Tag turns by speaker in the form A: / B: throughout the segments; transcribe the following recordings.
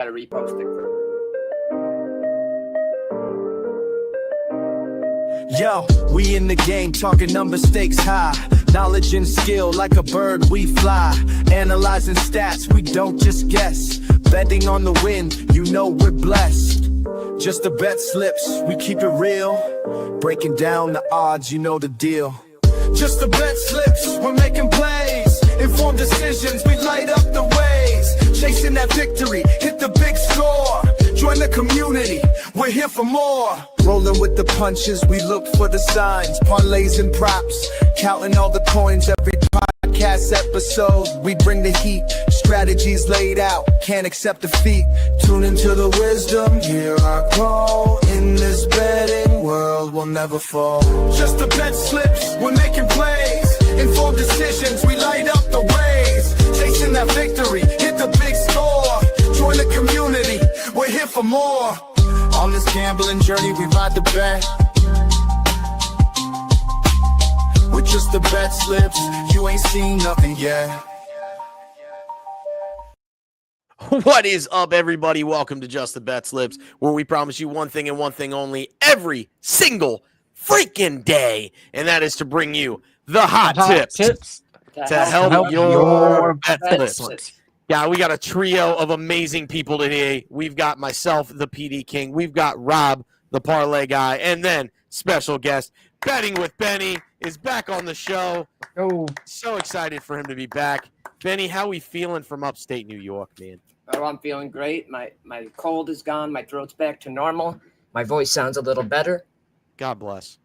A: Gotta repost it.
B: Yo, we in the game talking number stakes high. Knowledge and skill like a bird we fly. Analyzing stats, we don't just guess. Betting on the win, you know we're blessed. Just the bet slips, we keep it real. Breaking down the odds, you know the deal. Just the bet slips, we're making plays. Informed decisions, we light up the ways. Chasing that victory, hit the big score. Join the community, we're here for more. Rolling with the punches, we look for the signs. Parlays and props, counting all the coins every podcast episode. We bring the heat, strategies laid out, can't accept defeat. Tune into the wisdom, hear our call. In this betting world, we'll never fall. Just the bet slips, we're making plays. Informed decisions, we light up the ways. Chasing that victory, hit the big score. Join the community, we're here for more. On this gambling journey, we ride the bet. With just the bet slips, you ain't seen nothing yet.
C: What is up, everybody? Welcome to Just the Bet Slips, where we promise you one thing and one thing only every single freaking day, and that is to bring you the hot tips to help your bet slips. Yeah, we got a trio of amazing people today. We've got myself, the PD King. We've got Rob, the parlay guy, and then special guest, Betting with Benny, is back on the show.
D: Oh,
C: so excited for him to be back. Benny, how we feeling from upstate New York, man?
A: Oh, I'm feeling great. My cold is gone. My throat's back to normal. My voice sounds a little better.
C: God bless.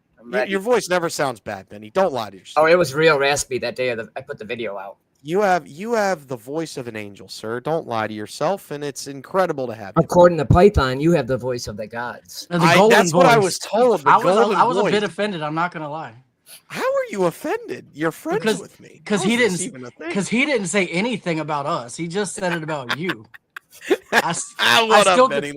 C: Your voice never sounds bad, Benny. Don't lie to yourself.
A: Oh, it was real raspy that day I put the video out.
C: You have the voice of an angel, sir. Don't lie to yourself, and it's incredible to have you.
A: According to Python, you have the voice of the gods.
C: That's what I was told.
D: I was a bit offended. I'm not gonna lie.
C: How are you offended? You're friends with me.
D: Because he didn't say anything about us. He just said it about you. I still think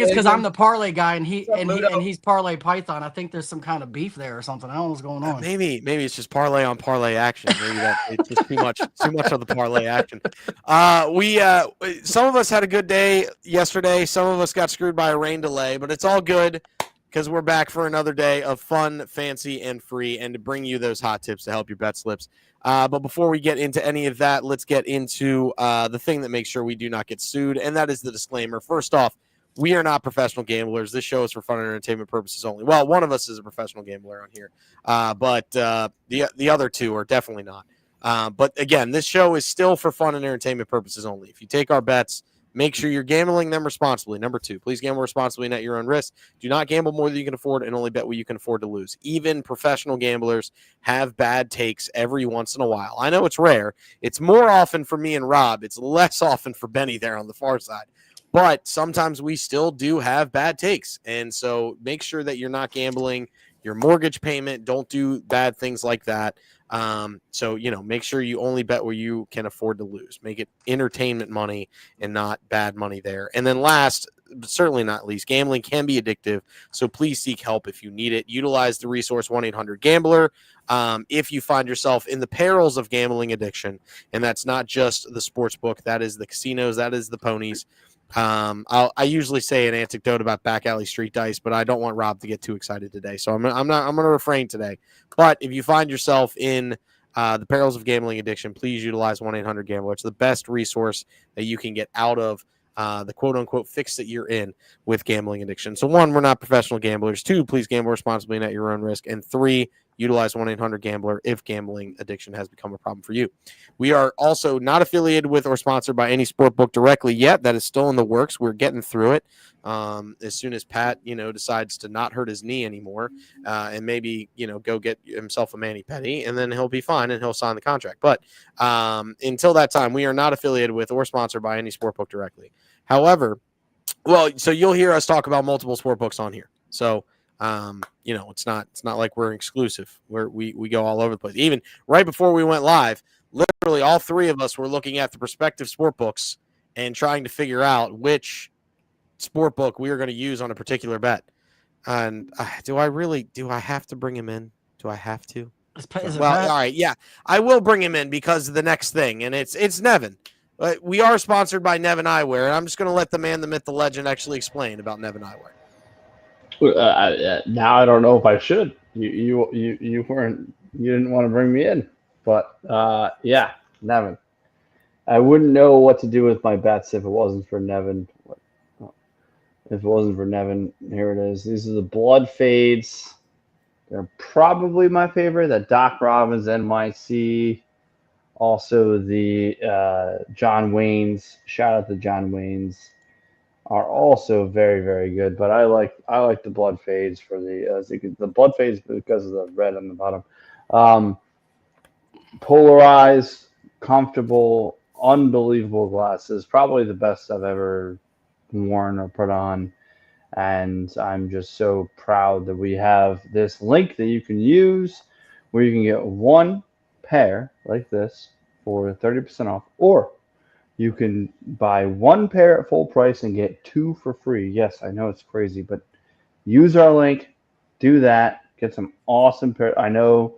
D: it's because I'm the parlay guy and he's parlay Python. I think there's some kind of beef there or something. I don't know what's going on.
C: Maybe it's just parlay on parlay action. Maybe it's just too much of the parlay action. Some of us had a good day yesterday. Some of us got screwed by a rain delay, but it's all good because we're back for another day of fun, fancy, and free, and to bring you those hot tips to help your bet slips. But before we get into any of that, let's get into the thing that makes sure we do not get sued, and that is the disclaimer. First off, we are not professional gamblers. This show is for fun and entertainment purposes only. Well, one of us is a professional gambler on here, but the other two are definitely not. But again, this show is still for fun and entertainment purposes only. If you take our bets, make sure you're gambling them responsibly. Number 2, please gamble responsibly and at your own risk. Do not gamble more than you can afford and only bet what you can afford to lose. Even professional gamblers have bad takes every once in a while. I know it's rare. It's more often for me and Rob. It's less often for Benny there on the far side. But sometimes we still do have bad takes. And so make sure that you're not gambling your mortgage payment. Don't do bad things like that. So, make sure you only bet where you can afford to lose. Make it entertainment money and not bad money there. And then last, but certainly not least, gambling can be addictive. So please seek help if you need it. Utilize the resource 1-800-GAMBLER. If you find yourself in the perils of gambling addiction, and that's not just the sports book, that is the casinos, that is the ponies. I usually say an anecdote about back alley street dice, but I don't want Rob to get too excited today. So I'm going to refrain today. But if you find yourself in the perils of gambling addiction, please utilize 1-800-GAMBLER. It's the best resource that you can get out of the quote-unquote fix that you're in with gambling addiction. So 1, we're not professional gamblers. 2, please gamble responsibly and at your own risk. And 3, utilize 1-800-GAMBLER if gambling addiction has become a problem for you. We are also not affiliated with or sponsored by any sportbook directly yet. That is still in the works. We're getting through it. As soon as Pat, decides to not hurt his knee anymore and maybe, go get himself a mani-pedi, and then he'll be fine and he'll sign the contract. But until that time, we are not affiliated with or sponsored by any sportbook directly. However, so you'll hear us talk about multiple sportbooks on here. So, it's not like we're exclusive. We go all over the place. Even right before we went live, literally all 3 of us were looking at the prospective sport books and trying to figure out which sport book we were going to use on a particular bet. And do I have to bring him in? Do I have to? All right. Yeah, I will bring him in because of the next thing. And it's Nevin. We are sponsored by Nevin Eyewear, and I'm just going to let the man, the myth, the legend actually explain about Nevin Eyewear.
E: Now I don't know if I should. You didn't want to bring me in, but yeah, Nevin. I wouldn't know what to do with my bets if it wasn't for Nevin. If it wasn't for Nevin, here it is. These are the blood fades. They're probably my favorite. The Doc Robbins NYC. Also the John Wayne's. Shout out to John Wayne's. Are also very, very good. But I like the blood fades for the blood fades because of the red on the bottom. Polarized, comfortable, unbelievable glasses. Probably the best I've ever worn or put on. And I'm just so proud that we have this link that you can use where you can get one pair like this for 30% off, or you can buy one pair at full price and get two for free. Yes, I know it's crazy, but use our link, do that, get some awesome pair. I know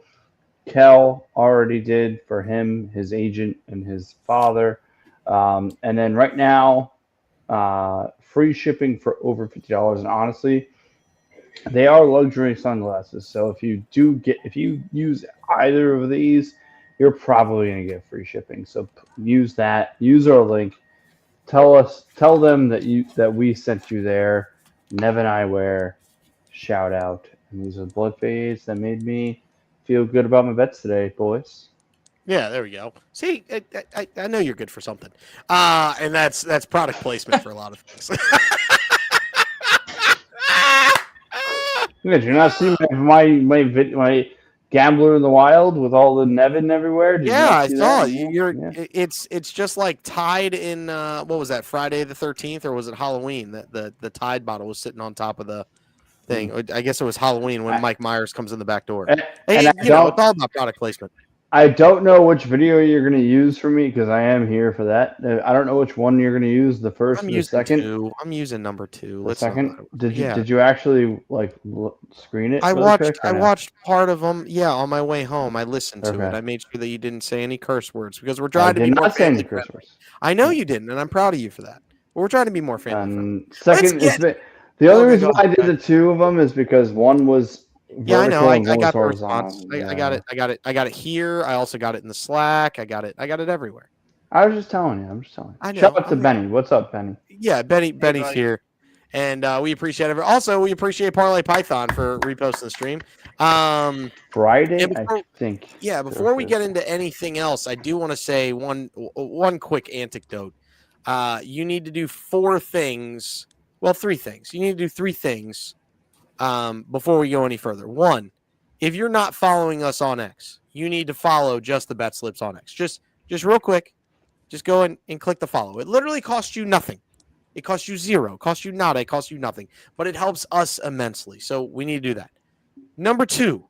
E: Kel already did for him, his agent, and his father. And then right now, free shipping for over $50. And honestly, they are luxury sunglasses. So if you use either of these, you're probably going to get free shipping. So use that. Use our link. Tell them that we sent you there. Nevin Eyewear, shout out. And these are the blood fades that made me feel good about my bets today, boys.
C: Yeah, there we go. See, I know you're good for something, and that's product placement for a lot of things.
E: Did you not see my Gambler in the Wild with all the Nevin everywhere? Did
C: yeah, I saw
E: that?
C: it. It's just like Tide in what was that, Friday the 13th, or was it Halloween? The Tide bottle was sitting on top of the thing. I guess it was Halloween when Mike Myers comes in the back door.
E: And
C: it's all about product placement.
E: I don't know which video you're going to use for me because I am here for that. I don't know which one you're going to use, the first or the second.
C: I'm using number 2.
E: The second? Did you actually screen it?
C: I watched part of them. Yeah, on my way home, I listened to it. I made sure that you didn't say any curse words because we're trying to be more family friendly. I know you didn't, and I'm proud of you for that. But we're trying to be more family friendly.
E: The only reason why I did the two of them is because one was
C: I know. I got the response. I got it. I got it here. I also got it in the Slack. I got it everywhere.
E: I was just telling you. Shout out to Benny. What's up, Benny?
C: Yeah, Benny's here. And we appreciate it. Also, we appreciate Parlay Python for reposting the stream.
E: Friday, I think.
C: Yeah, before we get into anything else, I do want to say one quick anecdote. You need to do 4 things. Well, 3 things. You need to do 3 things before we go any further. 1, if you're not following us on X, you need to follow just the BetSlips on X. Just real quick, just go and click the follow. It literally costs you nothing. It costs you 0. It costs you nada. It costs you nothing. But it helps us immensely. So we need to do that. Number 2,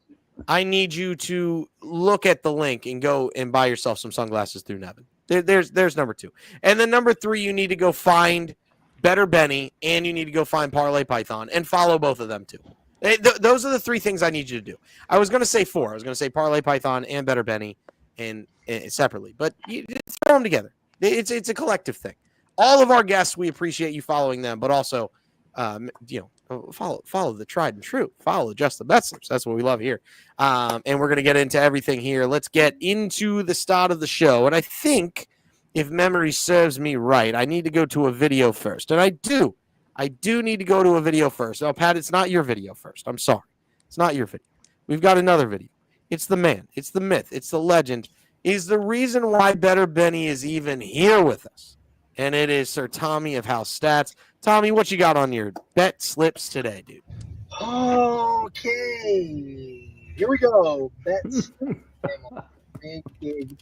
C: I need you to look at the link and go and buy yourself some sunglasses through Nevin. There's number 2. And then number 3, you need to go find Better Benny, and you need to go find Parlay Python and follow both of them too. Those are the 3 things I need you to do. I was going to say 4. I was going to say Parlay Python and Better Benny and separately, but you throw them together. It's a collective thing. All of our guests, we appreciate you following them, but also, follow the tried and true. Follow just the BetSlips. That's what we love here. And we're going to get into everything here. Let's get into the start of the show, and I think, if memory serves me right, I need to go to a video first. And I do need to go to a video first. Now, Pat, it's not your video first. I'm sorry. It's not your video. We've got another video. It's the man. It's the myth. It's the legend. Is the reason why Better Benny is even here with us. And it is Sir Tommy of House Stats. Tommy, what you got on your BetSlips today, dude?
F: Okay. Here we go. Bets.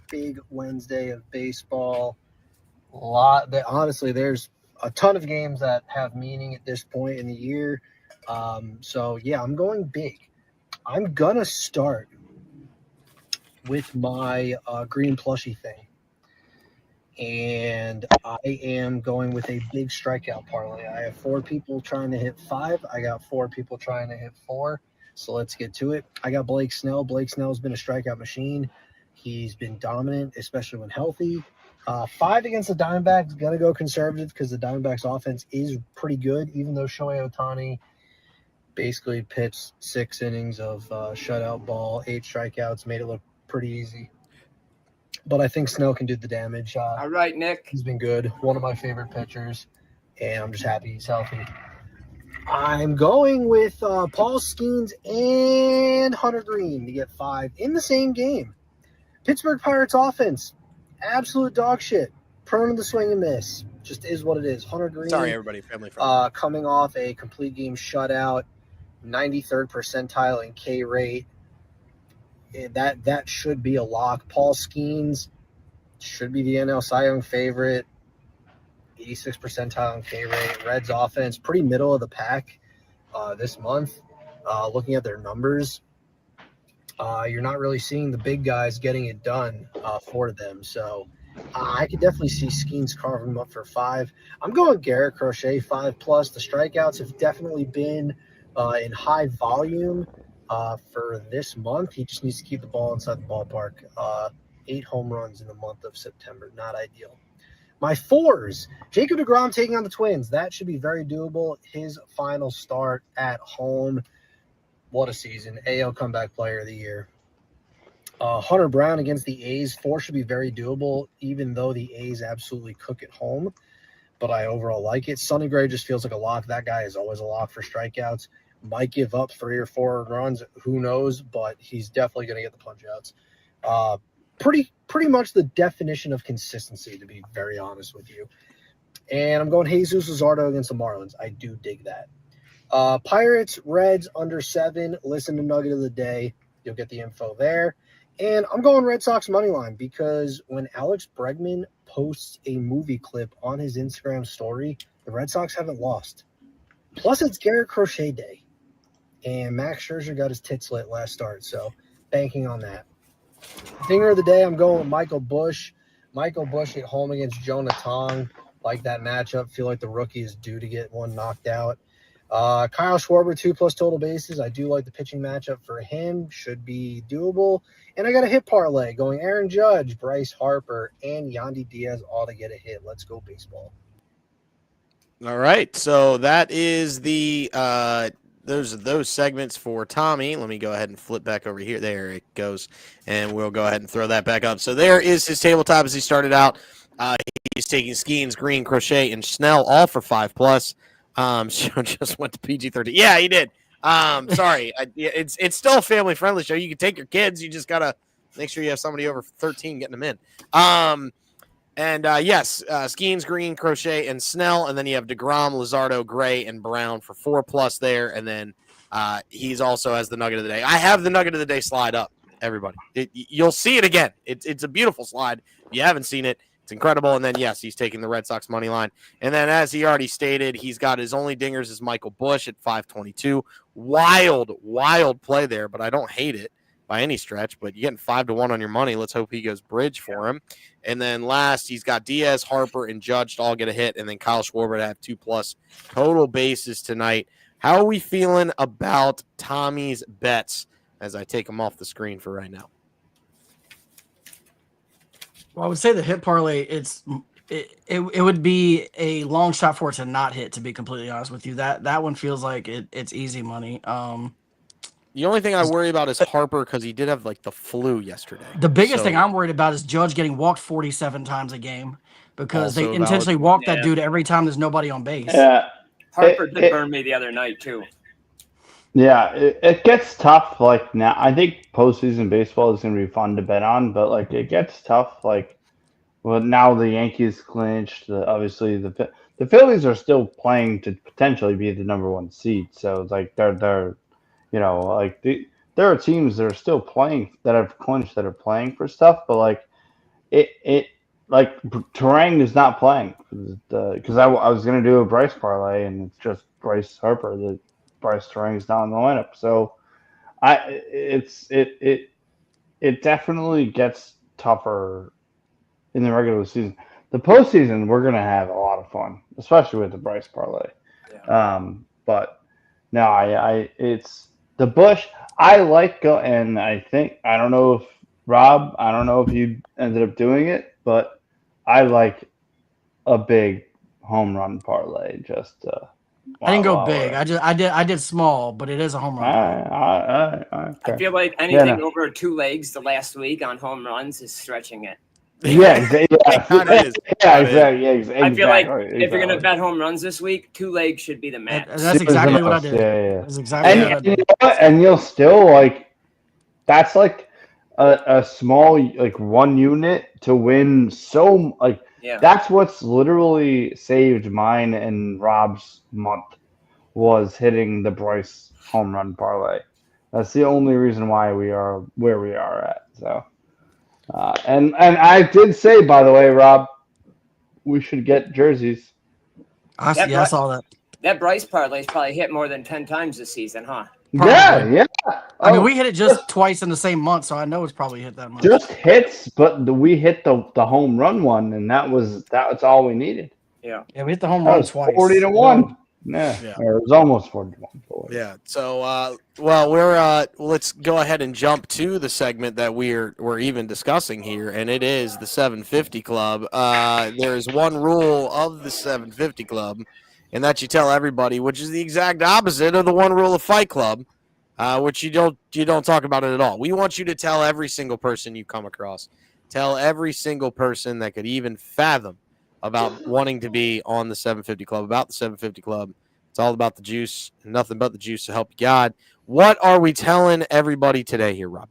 F: Big Wednesday of baseball. Honestly, there's a ton of games that have meaning at this point in the year. So yeah, I'm going big. I'm gonna start with my green plushie thing, and I am going with a big strikeout parlay. I have 4 people trying to hit 5. I got 4 people trying to hit 4. So let's get to it. I got Blake Snell. Blake Snell's been a strikeout machine. He's been dominant, especially when healthy. 5 against the Diamondbacks. Gonna go conservative because the Diamondbacks offense is pretty good, even though Shohei Ohtani basically pitched 6 innings of shutout ball, 8 strikeouts, made it look pretty easy. But I think Snell can do the damage.
A: All right, Nick.
F: He's been good. One of my favorite pitchers, and I'm just happy he's healthy. I'm going with Paul Skeens and Hunter Green to get 5 in the same game. Pittsburgh Pirates offense, absolute dog shit. Prone to the swing and miss. Just is what it is. Hunter Green.
C: Sorry, everybody. Family friendly.
F: Coming off a complete game shutout, 93rd percentile in K rate. That should be a lock. Paul Skeens should be the NL Cy Young favorite. 86th percentile in K rate. Reds offense, pretty middle of the pack this month. Looking at their numbers, you're not really seeing the big guys getting it done for them. So I could definitely see Skeens carving them up for 5. I'm going Garrett Crochet 5+. The strikeouts have definitely been in high volume for this month. He just needs to keep the ball inside the ballpark. 8 home runs in the month of September. Not ideal. My 4s, Jacob deGrom taking on the Twins. That should be very doable. His final start at home. What a season. AL Comeback Player of the Year. Hunter Brown against the A's. 4 should be very doable, even though the A's absolutely cook at home. But I overall like it. Sonny Gray just feels like a lock. That guy is always a lock for strikeouts. Might give up 3 or 4 runs. Who knows? But he's definitely going to get the punch-outs. Pretty much the definition of consistency, to be very honest with you. And I'm going Jesus Luzardo against the Marlins. I do dig that. Pirates, Reds, under 7. Listen to Nugget of the Day. You'll get the info there. And I'm going Red Sox money line because when Alex Bregman posts a movie clip on his Instagram story, the Red Sox haven't lost. Plus, it's Garrett Crochet Day. And Max Scherzer got his tits lit last start, so banking on that. Dinger of the day, I'm going with Michael Busch. Michael Busch at home against Jonah Tong. Like that matchup. Feel like the rookie is due to get one knocked out. Kyle Schwarber, 2+ total bases. I do like the pitching matchup for him. Should be doable. And I got a hit parlay going Aaron Judge, Bryce Harper, and Yandy Diaz all to get a hit. Let's go baseball.
C: All right. So that is the those segments for Tommy. Let me go ahead and flip back over here. There it goes. And we'll go ahead and throw that back up. So there is his tabletop as he started out. He's taking Skeens, Green, Crochet, and Snell all for 5+. Show just went to PG-13. Yeah, he did. Sorry. It's still a family-friendly show. You can take your kids. You just got to make sure you have somebody over 13 getting them in. Yes, Skeens, Green, Crochet, and Snell. And then you have DeGrom, Luzardo, Gray, and Brown for 4+ there. And then he's also has the Nugget of the Day. I have the Nugget of the Day slide up, everybody. You'll see it again. It's a beautiful slide. If you haven't seen it, it's incredible. And then, yes, he's taking the Red Sox money line. And then, as he already stated, he's got his only dingers is Michael Busch at 522. Wild play there, but I don't hate it by any stretch. But you're getting 5-1 on your money. Let's hope he goes bridge for him. And then last, he's got Diaz, Harper, and Judge to all get a hit. And then Kyle Schwarber to have 2+ total bases tonight. How are we feeling about Tommy's bets as I take them off the screen for right now?
D: Well, I would say the hit parlay, it would be a long shot for it to not hit, to be completely honest with you. That one feels like it's easy money.
C: The only thing I worry about is Harper because he did have like the flu yesterday.
D: The biggest thing I'm worried about is Judge getting walked 47 times a game because they intentionally walk that dude every time there's nobody on base.
E: Yeah.
A: Harper did burn me the other night too.
E: Yeah, it gets tough. Like now, I think postseason baseball is going to be fun to bet on, but like it gets tough. Like, well, now the Yankees clinched. Obviously, the Phillies are still playing to potentially be the number 1 seed. So it's like they're like there are teams that are still playing that have clinched that are playing for stuff, but like it like Terang is not playing because I was going to do a Bryce parlay and it's just Bryce Harper that. Bryce Terang is not in the lineup, so it definitely gets tougher in the regular season. The postseason, we're gonna have a lot of fun, especially with the Bryce parlay. Yeah. But no, it's the Bush. I like and I don't know if Rob, I don't know if you ended up doing it, but I like a big home run parlay. Just
D: I didn't go
E: while
D: big.
E: we're-
D: I did small, but it is a home run.
A: I feel like
E: Yeah,
A: anything
E: no.
A: over 2 legs the last week on home runs is stretching it.
E: Yeah, exactly.
C: It kind of is.
E: Yeah, exactly. Yeah, exactly.
A: I feel like if you're gonna bet home runs this week, 2 legs should be the max.
D: That's exactly what I did.
E: Yeah.
D: That's exactly what I
E: And you
D: did.
E: know what? And you'll still like that's like a small like 1 unit to win so like
A: Yeah.
E: that's what's literally saved mine and Rob's month was hitting the Bryce home run parlay. That's the only reason why we are where we are at. So and I did say, by the way, Rob, we should get jerseys.
D: I saw that.
A: That Bryce parlay's probably hit more than 10 times this season, huh?
D: Probably.
E: Yeah.
D: I mean, we hit it just twice in the same month, so I know it's probably hit that much.
E: Just hits, but we hit the home run one, and that's all we needed.
A: Yeah,
D: we hit the home
E: That
D: run
E: was
D: twice.
E: 40-1. Yeah. Or it was almost 40-1.
C: Yeah. So, we're let's go ahead and jump to the segment that we're even discussing here, and it is the 750 Club. There is one rule of the 750 Club, and that you tell everybody, which is the exact opposite of the one rule of Fight Club, which you don't talk about it at all. We want you to tell every single person you come across, tell every single person that could even fathom about wanting to be on the 750 Club, about the 750 Club. It's all about the juice, and nothing but the juice to help you God. What are we telling everybody today here, Rob?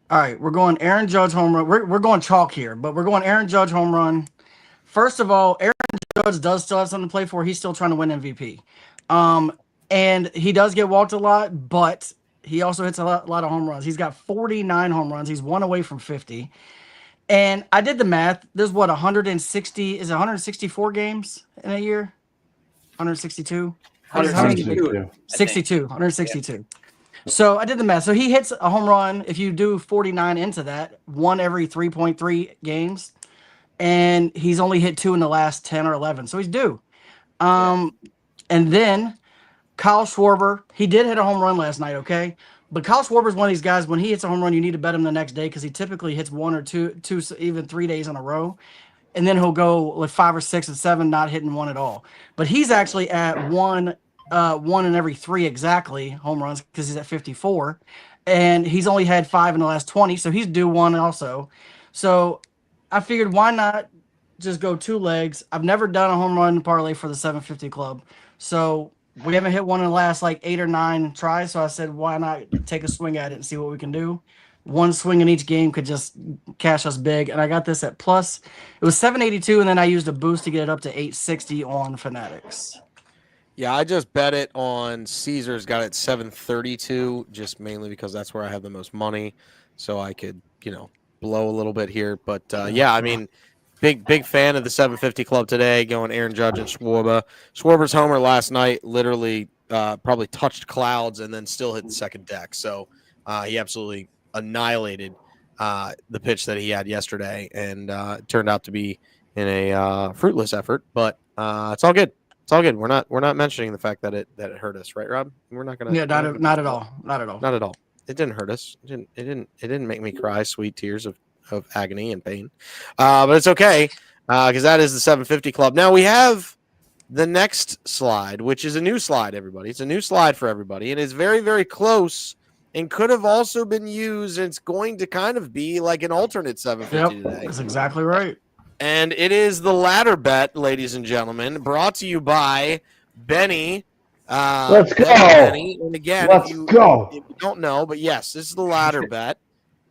D: All right, we're going Aaron Judge home run. We're going chalk here, but we're going Aaron Judge home run. First of all, Aaron Judge does still have something to play for. He's still trying to win MVP. And he does get walked a lot, but he also hits a lot of home runs. He's got 49 home runs. He's 1 away from 50. And I did the math. There's 160, is it 164 games in a year? 162? 162. So I did the math. So he hits a home run if you do 49 into that, 1 every 3.3 games. And he's only hit 2 in the last 10 or 11. So he's due. And then Kyle Schwarber, he did hit a home run last night, okay? But Kyle Schwarber's one of these guys, when he hits a home run, you need to bet him the next day because he typically hits 1 or 2, even 3 days in a row. And then he'll go like 5 or 6 and 7, not hitting one at all. But he's actually at one in every 3 exactly home runs because he's at 54. And he's only had 5 in the last 20, so he's due 1 also. So I figured why not just go 2 legs. I've never done a home run parlay for the 750 Club. So we haven't hit one in the last like 8 or 9 tries. So I said, why not take a swing at it and see what we can do? 1 swing in each game could just cash us big. And I got this at plus. It was 782, and then I used a boost to get it up to 860 on Fanatics.
C: Yeah, I just bet it on Caesars, got it 732, just mainly because that's where I have the most money. So I could, blow a little bit here. But yeah, I mean, big fan of the 750 Club today, going Aaron Judge and Schwarber. Schwarber's homer last night literally probably touched clouds and then still hit the second deck. So he absolutely annihilated the pitch that he had yesterday, and it turned out to be in a fruitless effort. But it's all good. It's all good. We're not mentioning the fact that it hurt us, right, Rob? We're not gonna.
D: Yeah, not at all. Not at all.
C: Not at all. It didn't hurt us. It didn't make me cry sweet tears of agony and pain. But it's okay because that is the 750 Club. Now we have the next slide, which is a new slide. Everybody, it's a new slide for everybody. It is very, very close and could have also been used. It's going to kind of be like an alternate 750 today.
D: That's exactly right.
C: And it is the ladder bet, ladies and gentlemen, brought to you by Benny.
E: Let's go.
C: Benny. And again,
E: Let's go.
C: If you don't know, but yes, this is the ladder bet.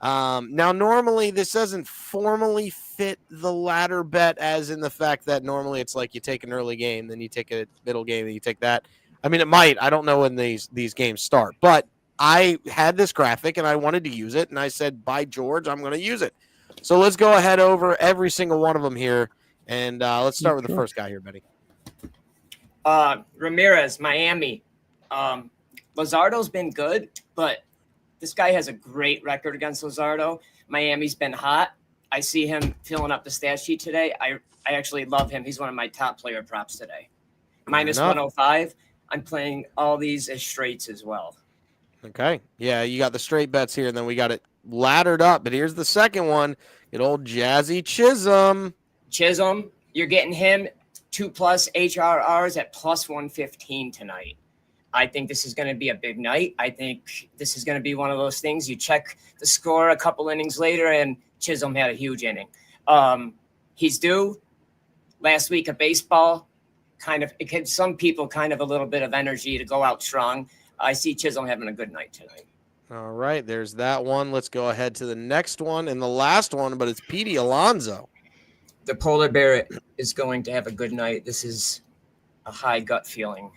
C: Now, normally this doesn't formally fit the ladder bet, as in the fact that normally it's like you take an early game, then you take a middle game, and you take that. I mean, it might. I don't know when these games start, but I had this graphic and I wanted to use it, and I said, by George, I'm going to use it. So let's go ahead over every single one of them here, and let's start with the first guy here, Benny.
A: Ramirez, Miami. Luzardo's been good, but this guy has a great record against Luzardo. Miami's been hot. I see him filling up the stat sheet today. I actually love him. He's one of my top player props today. Minus 105. I'm playing all these as straights as well.
C: Okay. Yeah, you got the straight bets here, and then we got it laddered up. But here's the second one. Good old Jazzy Chisholm.
A: Chisholm, you're getting him 2+ HRRs at +115 tonight. I think this is going to be a big night. I think this is going to be one of those things. You check the score a couple innings later, and Chisholm had a huge inning. He's due. Last week of baseball, it gives some people kind of a little bit of energy to go out strong. I see Chisholm having a good night tonight.
C: All right, there's that one. Let's go ahead to the next one and the last one, but it's Petey Alonso.
A: The polar bear is going to have a good night. This is a high gut feeling.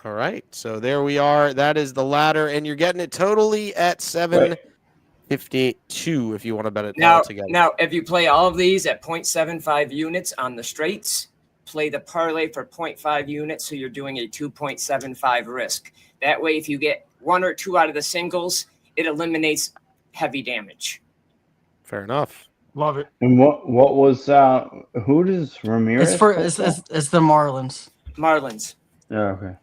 C: All right, so there we are. That is the ladder, and you're getting it totally at 752 if you want to bet it all together.
A: Now, if you play all of these at 0.75 units on the straights, play the parlay for 0.5 units, so you're doing a 2.75 risk. That way, if you get 1 or 2 out of the singles, it eliminates heavy damage.
C: Fair enough.
D: Love it.
E: And what was who does Ramirez?
D: It's the Marlins.
A: Marlins.
E: Yeah, okay.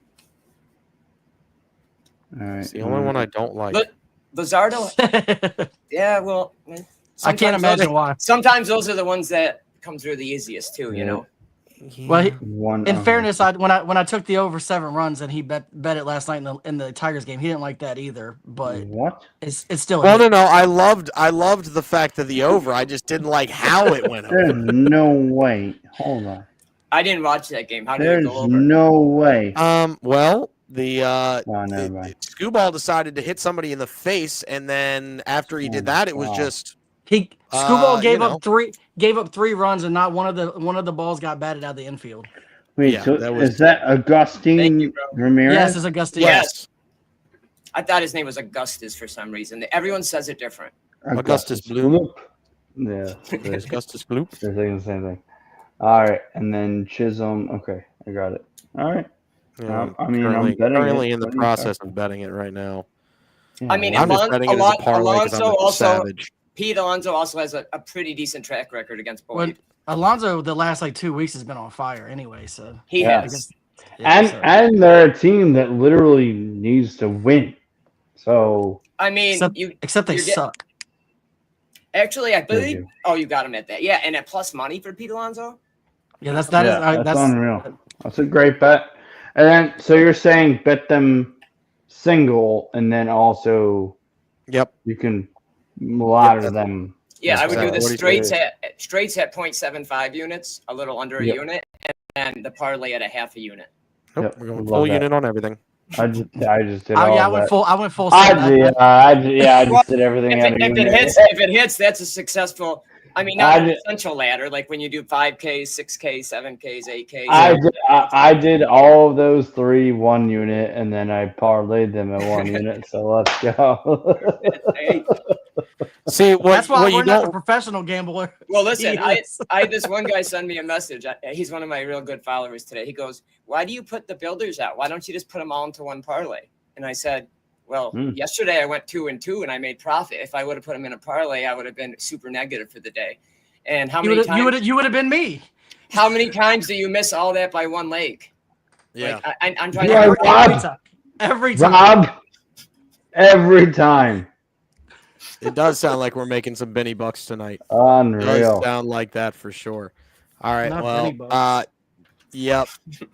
E: All right.
C: It's the only one I don't like.
A: But Luzardo, yeah, well,
D: I can't imagine why.
A: Sometimes those are the ones that come through the easiest too, you know.
D: Well, in fairness, when I took the over 7 runs and he bet it last night in the Tigers game, he didn't like that either. But
E: what?
D: It's still
C: no. I loved the fact of the over. I just didn't like how it went over.
E: There's no way. Hold on.
A: I didn't watch that game. How did
E: There's
A: it go over?
E: no way.
C: Well, the Scooball decided to hit somebody in the face, and then after he did that, it was just
D: Scooball gave up 3 runs, and not one of the balls got batted out of the infield.
E: Wait,
C: Yeah,
E: so is that Agustin Ramirez?
D: Yes, it's Augustus.
A: Yes. I thought his name was Augustus for some reason. Everyone says it different.
C: Augustus Bloop.
E: Yeah,
C: Augustus Bloop.
E: they're saying the same thing. All right, and then Chisholm. Okay, I got it. All right.
C: Yeah,
E: I mean,
C: I'm currently in the
E: 25.
C: process of betting it right now.
E: Yeah,
A: I mean,
C: I'm just betting it as a parlay because I'm a savage.
A: Pete Alonso also has a pretty decent track record against Boyd.
D: Alonso, the last 2 weeks has been on fire anyway. So
A: he has.
E: And they're a team that literally needs to win. So
A: I mean,
D: except they suck.
A: Actually, I believe. Oh, you got him at that. Yeah, and at plus money for Pete Alonso.
D: Yeah, that's
E: unreal. That's a great bet. And then, so you're saying bet them single, and then also, you can ladder them.
A: Yeah, I would do the straights at 0.75 units, a little under a unit, and the parlay at a half a unit.
C: We're going full unit on everything.
E: I just did.
D: I went full. I just
E: did everything.
A: If it hits, that's a successful. I mean, not an essential ladder, like when you do 5Ks, 6Ks, 7Ks, 8Ks.
E: I did all of those 3 1 unit, and then I parlayed them in 1 unit. So let's go.
C: See,
D: that's why we're not a professional gambler.
A: Well, listen, I had this one guy send me a message. He's one of my real good followers today. He goes, "Why do you put the builders out? Why don't you just put them all into one parlay?" And I said, well, yesterday I went 2 and 2 and I made profit. If I would have put them in a parlay, I would have been super negative for the day. And how many times
D: you would have been me?
A: How many times do you miss all that by one leg?
C: Yeah,
A: like, I'm trying to
D: every time.
E: Rob, every time.
C: It does sound like we're making some Benny bucks tonight.
E: Unreal.
C: It does sound like that for sure. All right, yep,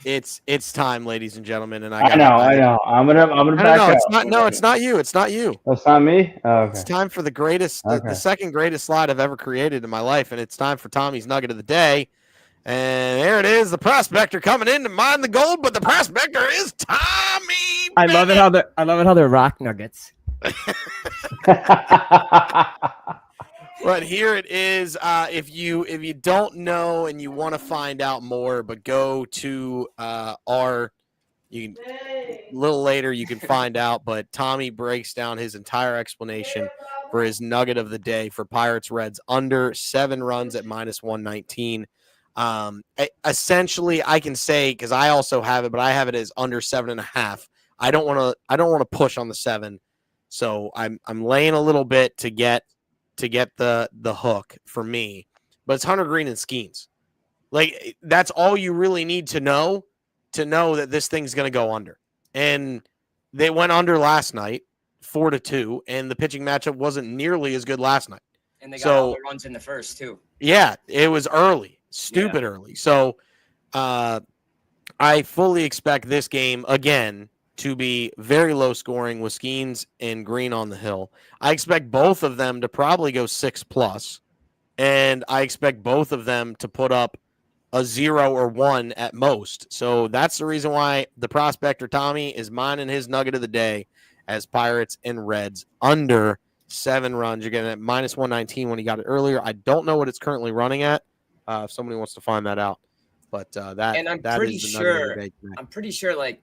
C: it's time, ladies and gentlemen, and I
E: know. I'm gonna back up.
C: It's not you. It's not you.
E: That's not me. Oh, okay.
C: It's time for the second greatest slide I've ever created in my life, and it's time for Tommy's Nugget of the Day. And there it is, the prospector coming in to mine the gold, but the prospector is Tommy.
A: I love it how they're rock nuggets.
C: But here it is. If you don't know and you want to find out more, but go to a little later you can find out. But Tommy breaks down his entire explanation for his nugget of the day for Pirates Reds under 7 runs at -119. Essentially, I can say, because I also have it, but I have it as under 7.5. I don't want to push on the 7, so I'm laying a little bit to get the hook for me. But it's Hunter Green and Skeens. Like, that's all you really need to know that this thing's going to go under. And they went under last night, 4-2, and the pitching matchup wasn't nearly as good last night.
A: And they got all the runs in the first, too.
C: Yeah, it was early. Stupid early. So I fully expect this game, again, to be very low scoring with Skeens and Green on the hill. I expect both of them to probably go 6+. And I expect both of them to put up a 0 or 1 at most. So that's the reason why the prospector Tommy is mining his nugget of the day as Pirates and Reds under 7 runs. You're getting at -119 when he got it earlier. I don't know what it's currently running at. If somebody wants to find that out, but
A: I'm
C: that
A: pretty
C: is the nugget of the
A: sure.
C: day tonight.
A: I'm pretty sure, like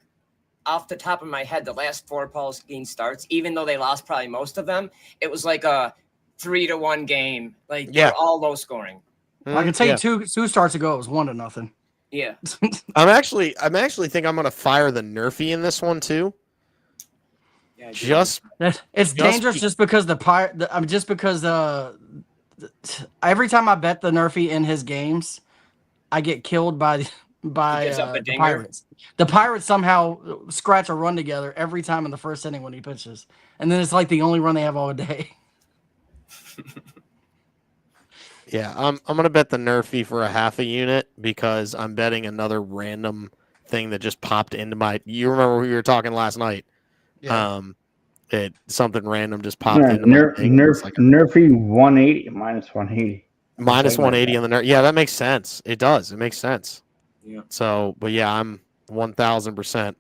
A: off the top of my head, the last 4 Paul Skeens starts, even though they lost probably most of them, it was like a 3-1 game. Like they're all low scoring.
D: I can tell you two starts ago it was 1-0.
A: Yeah.
C: I'm actually think I'm gonna fire the Nerfy in this one too.
A: Yeah,
D: it's dangerous just because every time I bet the Nerfy in his games, I get killed by the Pirates. The Pirates somehow scratch a run together every time in the first inning when he pitches, and then it's like the only run they have all day.
C: Yeah, I'm gonna bet the Nerfy for a half a unit because I'm betting another random thing that just popped into my. You remember we were talking last night?
D: Yeah.
C: Something random just popped into my thing.
E: Nerfy 180 -180.
C: -180 on the Nerf. Yeah, that makes sense. It does. It makes sense.
A: Yeah.
C: So, but yeah, I'm 1000%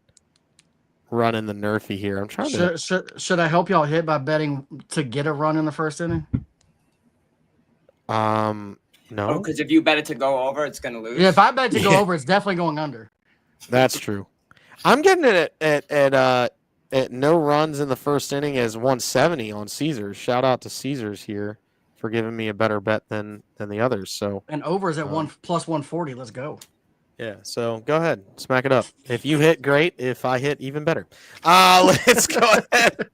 C: running the Nerfy here. I'm trying to.
D: Should I help y'all hit by betting to get a run in the first inning?
C: No.
A: Because if you bet it to go over, it's going to lose.
D: Yeah, if I bet to go over, it's definitely going under.
C: That's true. I'm getting it at no runs in the first inning as 170 on Caesars. Shout out to Caesars here for giving me a better bet than the others. So
D: and over is at +140. Let's go.
C: Yeah, so go ahead, smack it up. If you hit, great. If I hit, even better. Let's go ahead.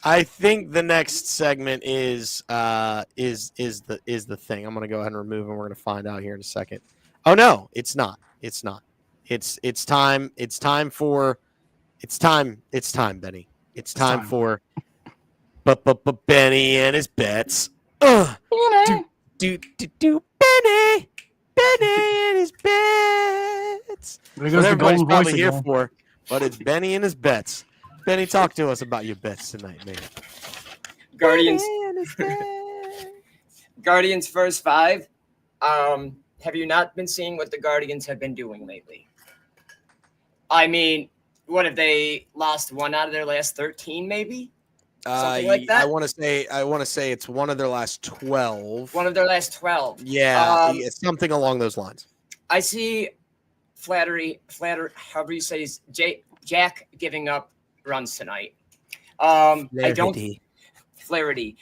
C: I think the next segment is the thing. I'm gonna go ahead and remove, and we're gonna find out here in a second. Oh no, it's not. It's not. It's time. It's time, Benny. It's time for Benny and his bets. Do Benny. Benny and his bets. What everybody's probably here for, but it's Benny and his bets. Benny, talk to us about your bets tonight, man.
A: Guardians first 5. Have you not been seeing what the Guardians have been doing lately? I mean, what have they lost 1 out of their last 13, maybe? Something like that?
C: I want to say it's one of their last 12.
A: One of their last 12.
C: Yeah, something along those lines.
A: I see Flattery, however you say, Jack giving up runs tonight. Flaherty.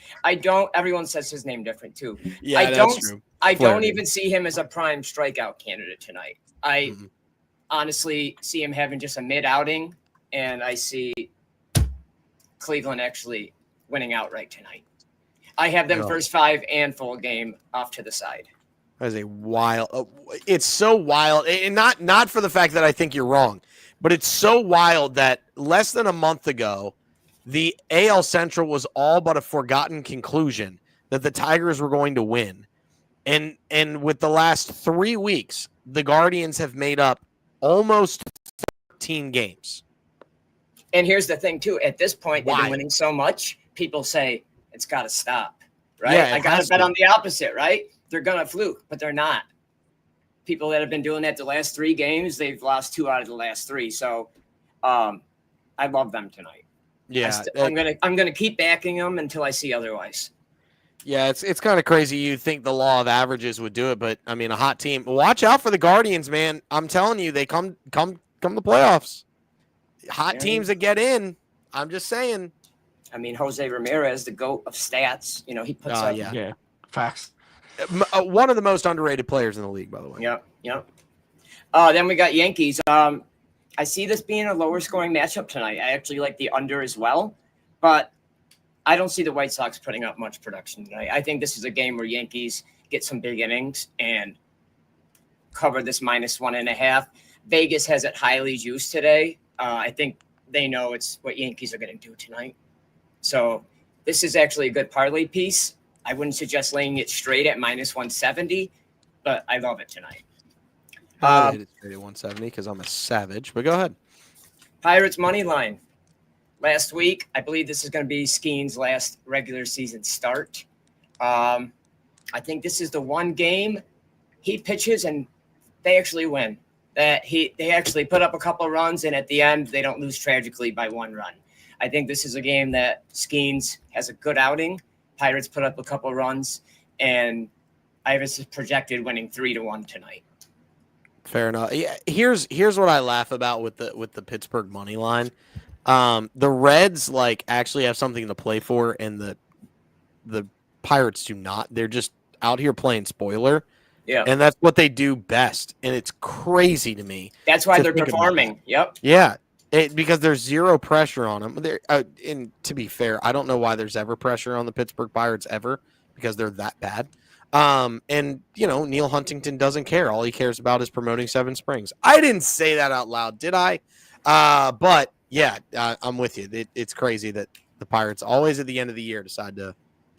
A: Everyone says his name different too.
C: Yeah, that's true.
A: I don't even see him as a prime strikeout candidate tonight. I honestly see him having just a mid outing, and I see Cleveland actually winning outright tonight. I have them first 5 and full game off to the side.
C: That is a wild. It's so wild, and not for the fact that I think you're wrong, but it's so wild that less than a month ago, the AL Central was all but a forgotten conclusion that the Tigers were going to win, and with the last 3 weeks, the Guardians have made up almost 13 games.
A: And here's the thing, too. At this point, they've been winning so much, people say it's got to stop, right?
C: Yeah,
A: I got to bet on the opposite, right? They're going to fluke, but they're not. People that have been doing that the last 3 games, they've lost 2 out of the last 3. So I love them tonight.
C: Yeah.
A: I'm gonna keep backing them until I see otherwise.
C: Yeah, it's kind of crazy. You'd think the law of averages would do it, but, I mean, a hot team. Watch out for the Guardians, man. I'm telling you, they come the playoffs. Hot teams that get in. I'm just saying.
A: I mean, Jose Ramirez, the GOAT of stats. You know, he puts up.
D: Yeah, facts.
C: One of the most underrated players in the league, by the way.
A: Yep. Then we got Yankees. I see this being a lower scoring matchup tonight. I actually like the under as well, but I don't see the White Sox putting up much production tonight. I think this is a game where Yankees get some big innings and cover this -1.5. Vegas has it highly juiced today. I think they know it's what Yankees are going to do tonight. So this is actually a good parlay piece. I wouldn't suggest laying it straight at minus 170, but I love it tonight.
C: I laid it straight at 170 because I'm a savage, but go ahead.
A: Pirates money line. Last week, I believe this is going to be Skeen's last regular season start. I think this is the one game he pitches and they actually win. They actually put up a couple of runs, and at the end, they don't lose tragically by 1 run. I think this is a game that Skeens has a good outing. Pirates put up a couple of runs, and Iris is projected winning 3-1 tonight.
C: Fair enough. Yeah, here's what I laugh about with the Pittsburgh money line. The Reds actually have something to play for, and the Pirates do not. They're just out here playing spoiler.
A: Yeah.
C: And that's what they do best. And it's crazy to me.
A: That's why they're performing. Yep.
C: Yeah. Because there's zero pressure on them. And to be fair, I don't know why there's ever pressure on the Pittsburgh Pirates ever, because they're that bad. And Neil Huntington doesn't care. All he cares about is promoting Seven Springs. I didn't say that out loud, did I? But yeah, I'm with you. It's crazy that the Pirates always at the end of the year decide to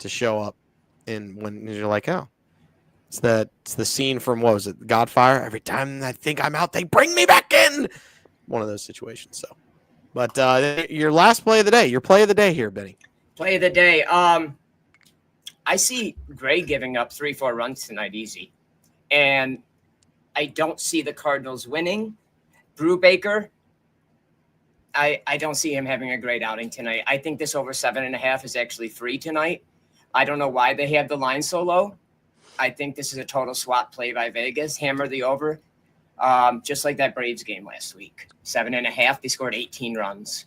C: show up, and when you're like, oh, it's the scene from, what was it, Godfather? Every time I think I'm out, they bring me back in. One of those situations. So, but your last play of the day, your play of the day here, Benny.
A: Play of the day. I see Gray giving up 3-4 runs tonight easy, and I don't see the Cardinals winning. Brubaker, I don't see him having a great outing tonight. I think this over 7.5 is actually free tonight. I don't know why they have the line so low. I think this is a total swap play by Vegas. Hammer the over, just like that Braves game last week. 7.5. They scored 18 runs.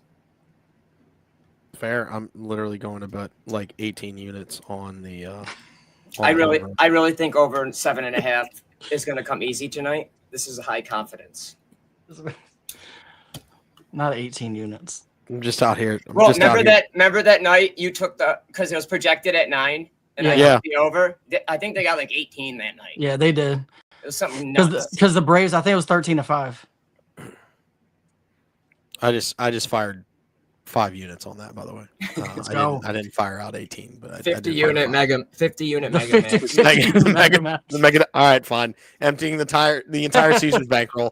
C: Fair. I'm literally going to bet 18 units on the.
A: I really think over 7.5 is going to come easy tonight. This is a high confidence.
D: Not 18 units.
C: I'm just out here.
A: Remember that night you took because it was projected at 9. And I got the over. I think they got 18 that night.
D: Yeah, they did.
A: It was something nuts.
D: Because the Braves, I think it was 13-5.
C: I just fired 5 units on that, by the way.
D: Let's go.
C: I didn't fire out 18, but
A: 50 unit mega
C: mega. All right, fine. Emptying the entire season's bankroll.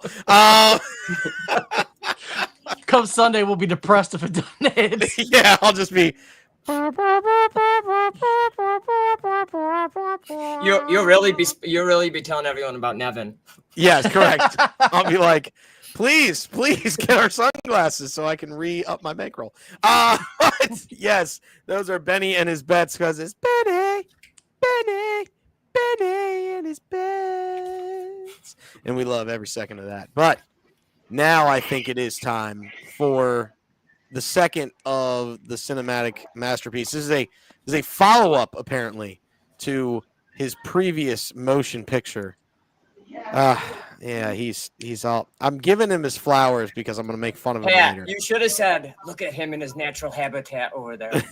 D: Come Sunday, we'll be depressed if it doesn't hit.
C: Yeah, I'll just be.
A: You'll really be telling everyone about Nevin.
C: Yes, correct. I'll be like, please get our sunglasses so I can re-up my bankroll. Yes, those are Benny and his bets, because it's Benny and his bets, and we love every second of that. But now I think it is time for the second of the cinematic masterpiece. This is a follow-up, apparently, to his previous motion picture. Yeah, he's all. I'm giving him his flowers because I'm going to make fun of him later.
A: You should have said, "Look at him in his natural habitat over there."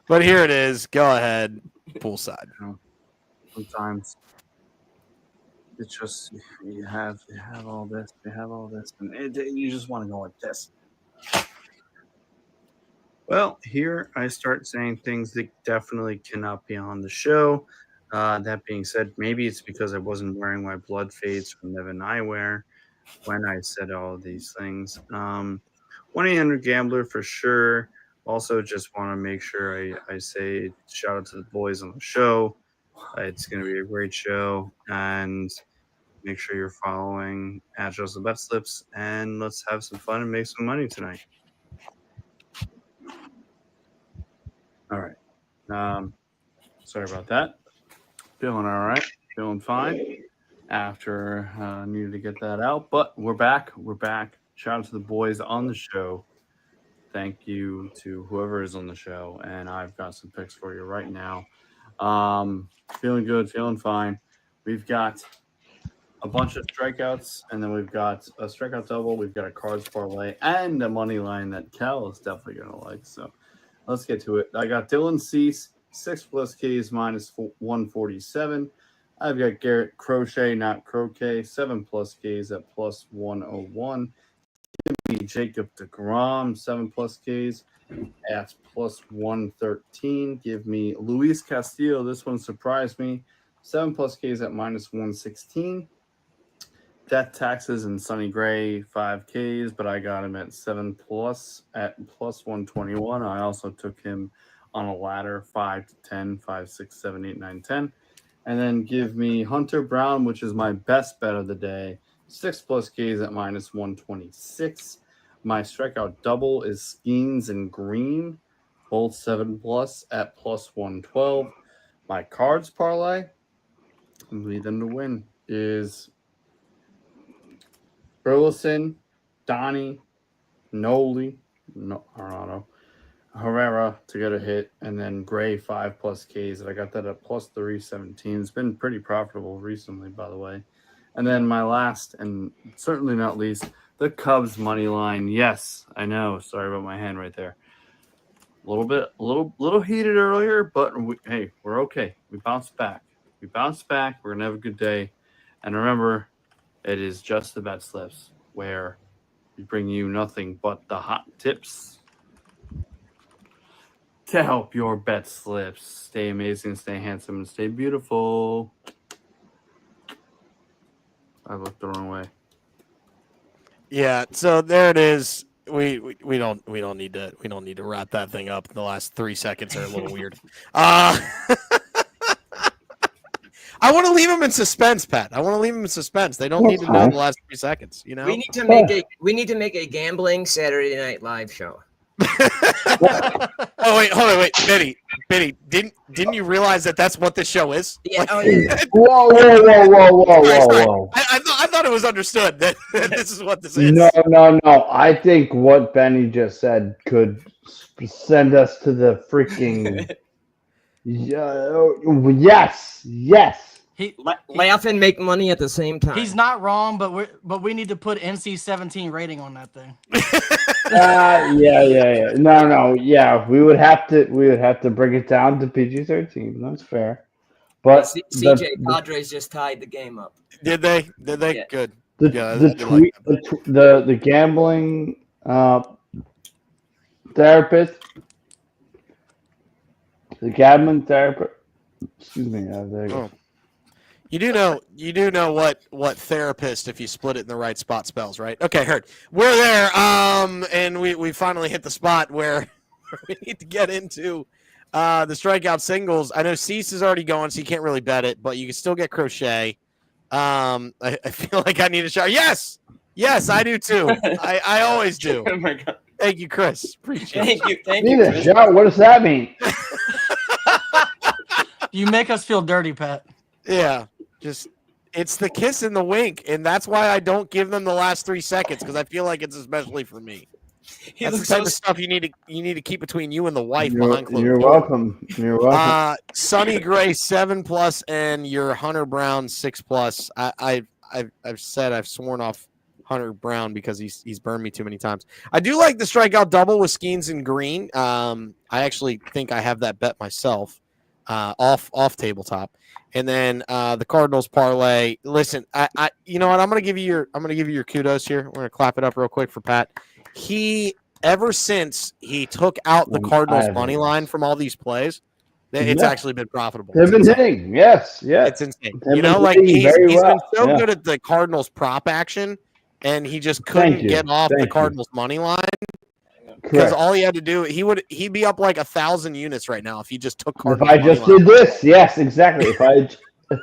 C: But here it is. Go ahead, poolside.
E: Sometimes it's just you have all this, and you just want to go like this. Well, here I start saying things that definitely cannot be on the show. That being said, maybe it's because I wasn't wearing my blood fades from Nevin Eyewear when I said all of these things. 1-800-GAMBLER for sure. Also, just want to make sure I say shout out to the boys on the show. It's going to be a great show, and make sure you're following at Joseph BetSlips, and let's have some fun and make some money tonight. All right. Sorry about that. Feeling all right. Feeling fine after needed to get that out. But we're back. Shout out to the boys on the show. Thank you to whoever is on the show. And I've got some picks for you right now. Feeling good. Feeling fine. We've got a bunch of strikeouts, and then we've got a strikeout double. We've got a cards parlay and a money line that Cal is definitely going to like. So let's get to it. I got Dylan Cease, 6+ Ks minus 147. I've got Garrett Crochet, not Croquet, 7+ Ks at plus 101. me Jacob DeGrom, 7+ Ks at +113. Give me Luis Castillo. This one surprised me. 7+ Ks at -116. Death Taxes and Sonny Gray, 5 Ks, but I got him at 7+ at +121. I also took him on a ladder, 5 to 10, 5, 6, 7, 8, 9, 10. And then give me Hunter Brown, which is my best bet of the day, 6+ Ks at -126. My strikeout double is Skeens and Green, both 7+ at +112. My cards parlay, lead them to win, is Burleson, Donnie, Noli, Arenado, Herrera to get a hit, and then Gray 5+ Ks. And I got that at +317. It's been pretty profitable recently, by the way. And then my last, and certainly not least, the Cubs money line. Yes, I know. Sorry about my hand right there. A little heated earlier, but hey, we're okay. We bounced back. We're gonna have a good day. And remember, it is just the BetSlips, where we bring you nothing but the hot tips to help your BetSlips stay amazing, stay handsome, and stay beautiful. I looked the wrong way.
C: Yeah, so there it is. We don't need to wrap that thing up. The last 3 seconds are a little weird. I want to leave them in suspense, Pat. I want to leave them in suspense. They don't need to know the last 3 seconds. You know,
A: we need to make a gambling Saturday Night Live show.
C: Oh wait, hold on, wait, Benny, didn't you realize that that's what this show is?
A: Yeah.
E: Whoa!
C: I thought it was understood that this is what this is.
E: No. I think what Benny just said could send us to the freaking. Yes.
A: Laugh and make money at the same time.
D: He's not wrong, but we need to put NC-17 rating on that thing.
E: Yeah. No. Yeah, we would have to bring it down to PG-13. That's fair. But
A: CJ Padres just tied the game up.
C: Did they?
A: Yeah.
C: Good.
E: The gambling therapist. The gambling therapist. Excuse me. There you go.
C: You do know what therapist, if you split it in the right spot, spells, right? Okay, heard. We're there, and we finally hit the spot where we need to get into the strikeout singles. I know Cease is already going, so you can't really bet it, but you can still get Crochet. I feel like I need a shot. Yes, I do too. I always do.
A: Oh my God.
C: Thank you, Chris. Appreciate it.
A: Thank
E: Need
A: you.
E: a shot? What does that mean?
D: You make us feel dirty, Pat.
C: Yeah. It's the kiss and the wink, and that's why I don't give them the last 3 seconds, because I feel like it's especially for me. That's the type of stuff you need to keep between you and the wife behind closed
E: You're
C: doors.
E: welcome. You're welcome.
C: Sonny Gray 7+, and your Hunter Brown 6+. I've said I've sworn off Hunter Brown because he's burned me too many times. I do like the strikeout double with Skeens and Green. I actually think I have that bet myself off tabletop. And then the Cardinals parlay. Listen, I you know what? I'm gonna give you your kudos here. We're gonna clap it up real quick for Pat. He ever since he took out the Cardinals money line from all these plays, it's actually been profitable.
E: They've been hitting, yes.
C: It's insane. You know, like he's been so good at the Cardinals prop action, and he just couldn't get off the Cardinals money line. Because all he had to do, he'd be up like 1,000 units right now if he just took Cardinals.
E: If I just did this, yes, exactly. If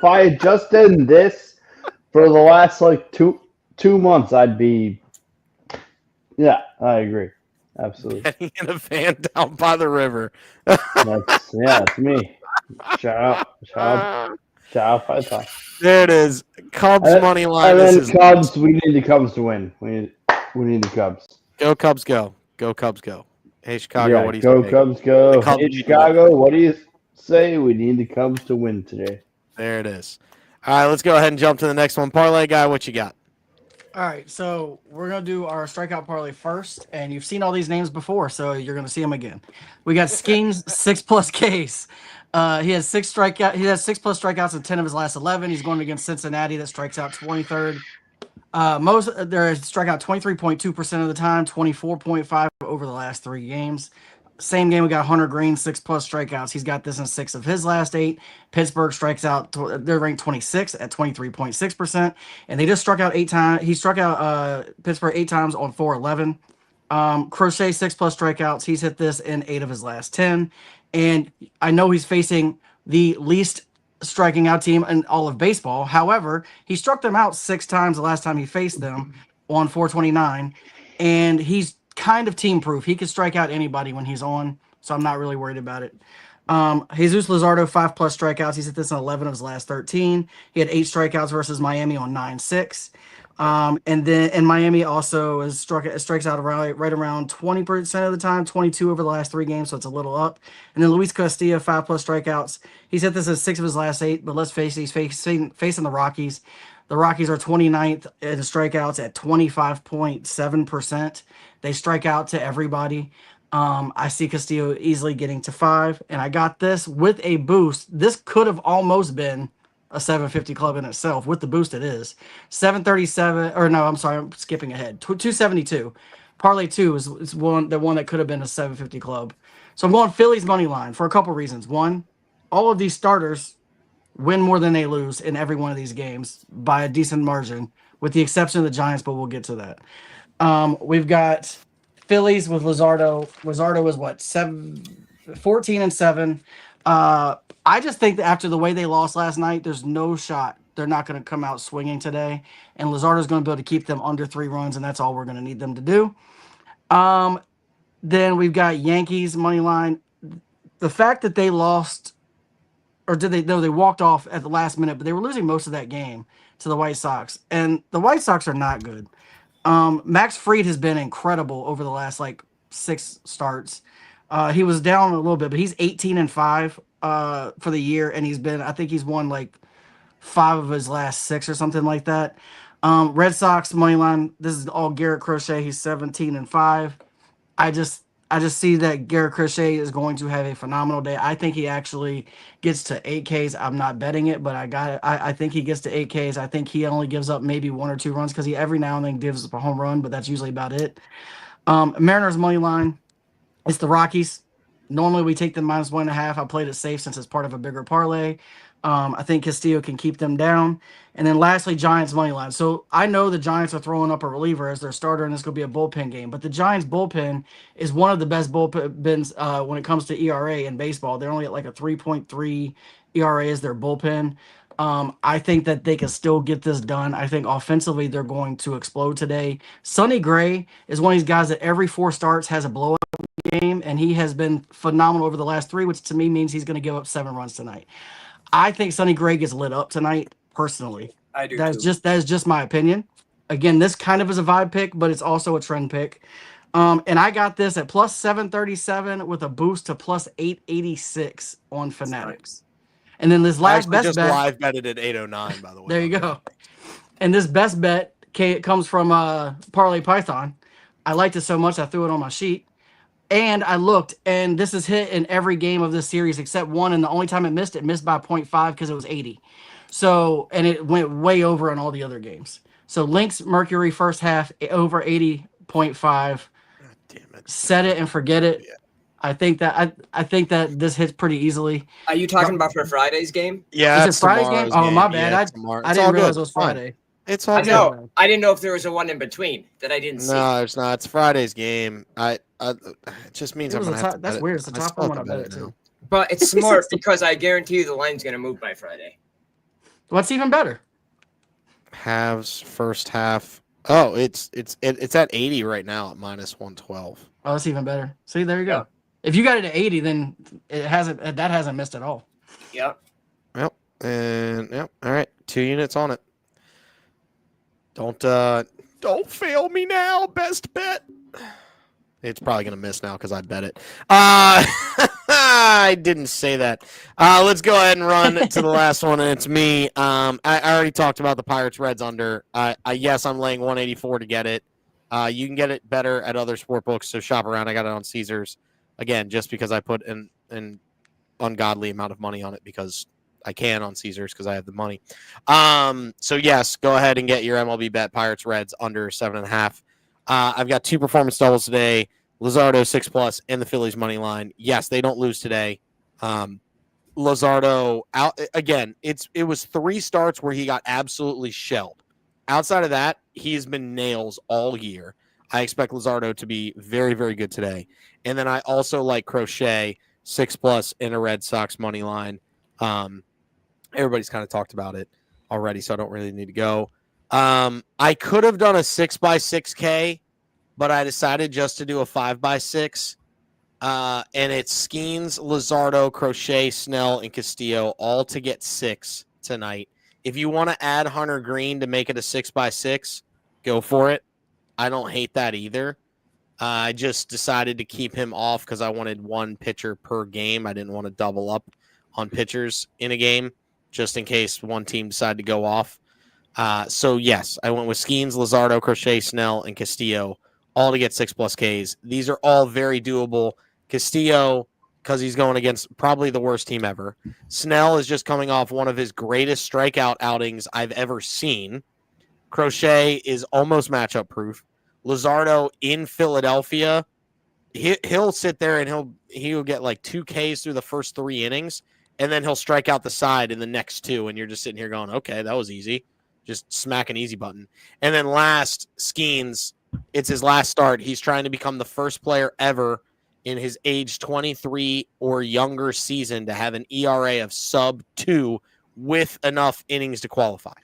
E: I had just done this for the last like two months, I'd be. Yeah, I agree. Absolutely.
C: Getting in a van down by the river.
E: It's me. Shout out, Python.
C: There it is. Cubs money line.
E: And then Cubs, we need the Cubs to win. We need the Cubs.
C: Go Cubs, go. Go Cubs, go. Hey, Chicago, what do you say?
E: Go Cubs, go. Hey, Chicago, what do you say? We need the Cubs to win today.
C: There it is. All right, let's go ahead and jump to the next one. Parlay guy, what you got?
D: All right, so we're going to do our strikeout parlay first, and you've seen all these names before, so you're going to see them again. We got Skeens, 6+ Ks. He has 6+ strikeouts in 10 of his last 11. He's going against Cincinnati that strikes out 23rd. They're struck out 23.2% of the time, 24.5 over the last 3 games. Same game, we got Hunter Green, 6+ strikeouts. He's got this in 6 of his last 8. Pittsburgh strikes out, they're ranked 26 at 23.6%. And they just struck out 8 times. He struck out Pittsburgh 8 times on 411. Crochet, 6+ strikeouts. He's hit this in 8 of his last 10. And I know he's facing the least striking out team in all of baseball. However, he struck them out 6 times the last time he faced them on 429. And he's kind of team proof. He can strike out anybody when he's on, so I'm not really worried about it. Jesus Luzardo, 5+ strikeouts. He's hit this in 11 of his last 13. He had 8 strikeouts versus Miami on 9-6. And Miami also strikes out right around 20% of the time, 22 over the last 3 games, so it's a little up. And then Luis Castillo, 5+ strikeouts. He's hit this in 6 of his last 8, but let's face it, he's facing the Rockies. The Rockies are 29th in strikeouts at 25.7%. They strike out to everybody. I see Castillo easily getting to 5, and I got this with a boost. This could have almost been a 750 club in itself. With the boost, it is 737. Or no, I'm sorry, I'm skipping ahead. 272. Parlay 2 is one that could have been a 750 club. So I'm going Phillies money line for a couple reasons. One, all of these starters win more than they lose in every one of these games by a decent margin, with the exception of the Giants, but we'll get to that. We've got Phillies with Luzardo. Luzardo was what, 14-7. I just think that after the way they lost last night, there's no shot they're not going to come out swinging today, and Luzardo's going to be able to keep them under 3 runs, and that's all we're going to need them to do. Then we've got Yankees money line. The fact that they lost, or did they? No, they walked off at the last minute, but they were losing most of that game to the White Sox, and the White Sox are not good. Max Fried has been incredible over the last 6 starts. He was down a little bit, but he's 18-5 for the year, and I think he's won 5 of his last 6 or something like that. Red Sox money line. This is all Garrett Crochet. He's 17-5. I just see that Garrett Crochet is going to have a phenomenal day. I think he actually gets to 8 Ks. I'm not betting it, but I think he gets to 8 Ks. I think he only gives up maybe 1 or 2 runs because he every now and then gives up a home run, but that's usually about it. Mariners money line. It's the Rockies. Normally we take the -1.5. I played it safe since it's part of a bigger parlay. I think Castillo can keep them down. And then lastly, Giants money line. So I know the Giants are throwing up a reliever as their starter, and it's going to be a bullpen game. But the Giants bullpen is one of the best bullpens when it comes to ERA in baseball. They're only at a 3.3 ERA as their bullpen. I think that they can still get this done. I think offensively they're going to explode today. Sonny Gray is one of these guys that every 4 starts has a blowout game, and he has been phenomenal over the last 3, which to me means he's going to give up 7 runs tonight. I think Sonny Gray gets lit up tonight, personally.
A: I do.
D: That is just my opinion. Again, this kind of is a vibe pick, but it's also a trend pick. And I got this at +737 with a boost to +886 on Fanatics. And then this last best bet,
C: live betted at 809, by the way.
D: There you go. And this best bet comes from Parlay Python. I liked it so much I threw it on my sheet. And I looked, and this is hit in every game of this series except one, and the only time it missed by 0.5 because it was 80. So, and it went way over on all the other games. So Lynx Mercury first half over 80.5.
C: Damn it.
D: Set it and forget it.
C: Yeah.
D: I think that this hits pretty easily.
A: Are you talking about for Friday's game?
C: Yeah,
D: is it Friday's game? Oh, my bad.
C: Yeah,
D: I didn't realize it was Friday.
C: It's all good.
A: I didn't know if there was a one in between that I didn't see.
C: No, there's not. It's Friday's game. It just means I'm gonna have to.
D: That's weird. It's the top one I bet it too.
A: But it's smart because I guarantee you the line's gonna move by Friday.
D: What's even better?
C: Halves first half. Oh, it's at 80 right now at -112.
D: Oh, that's even better. See, there you go. If you got it at 80, then that hasn't missed at all.
A: Yep.
C: Yep. And yep. All right. 2 units on it. Don't fail me now. Best bet. It's probably gonna miss now because I bet it. I didn't say that. Let's go ahead and run to the last one, and it's me. I already talked about the Pirates Reds under. Yes, I'm laying 184 to get it. You can get it better at other sport books, so shop around. I got it on Caesars. Again, just because I put an ungodly amount of money on it because I can on Caesars because I have the money. So yes, go ahead and get your MLB bet Pirates Reds under 7.5. I've got 2 performance doubles today. Luzardo 6+, and the Phillies money line. Yes, they don't lose today. Luzardo out again. It was 3 starts where he got absolutely shelled. Outside of that, he's been nails all year. I expect Luzardo to be very, very good today. And then I also like Crochet 6+ in a Red Sox money line. Everybody's kind of talked about it already, so I don't really need to go. I could have done a 6x6K, but I decided just to do a 5x6. And it's Skeens, Luzardo, Crochet, Snell, and Castillo all to get 6 tonight. If you want to add Hunter Green to make it a 6x6, go for it. I don't hate that either. I just decided to keep him off because I wanted 1 pitcher per game. I didn't want to double up on pitchers in a game just in case one team decided to go off. So, yes, I went with Skeens, Luzardo, Crochet, Snell, and Castillo, all to get 6+ Ks. These are all very doable. Castillo, because he's going against probably the worst team ever. Snell is just coming off one of his greatest strikeout outings I've ever seen. Crochet is almost matchup proof. Luzardo in Philadelphia, he'll sit there and he'll get like 2 Ks through the first 3 innings, and then he'll strike out the side in the next 2, and you're just sitting here going, okay, that was easy. Just smack an easy button. And then last, Skeens, it's his last start. He's trying to become the first player ever in his age 23 or younger season to have an ERA of sub-2 with enough innings to qualify.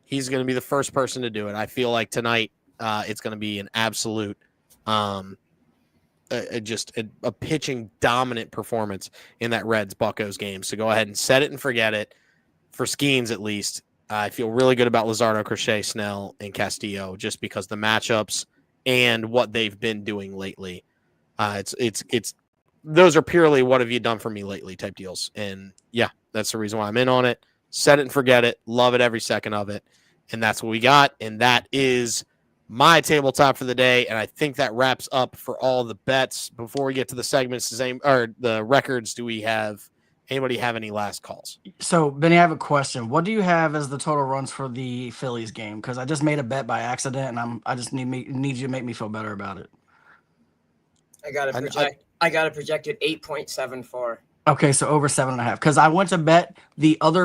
C: He's going to be the first person to do it. I feel like tonight it's going to be an absolute just a pitching dominant performance in that Reds-Buccos game. So go ahead and set it and forget it. For Skeens, at least, I feel really good about Luzardo, Crochet, Snell, and Castillo just because the matchups and what they've been doing lately. It's those are purely what have you done for me lately type deals. And yeah, that's the reason why I'm in on it. Set it and forget it. Love it every second of it. And that's what we got. And that is my tabletop for the day. And I think that wraps up for all the bets. Before we get to the segments, the records, do we have anybody have any last calls?
D: So, Benny, I have a question. What do you have as the total runs for the Phillies game? Because I just made a bet by accident, and I just need you to make me feel better about it.
A: I got a projected 8.74.
D: Okay, so over 7.5. Because I went to bet the other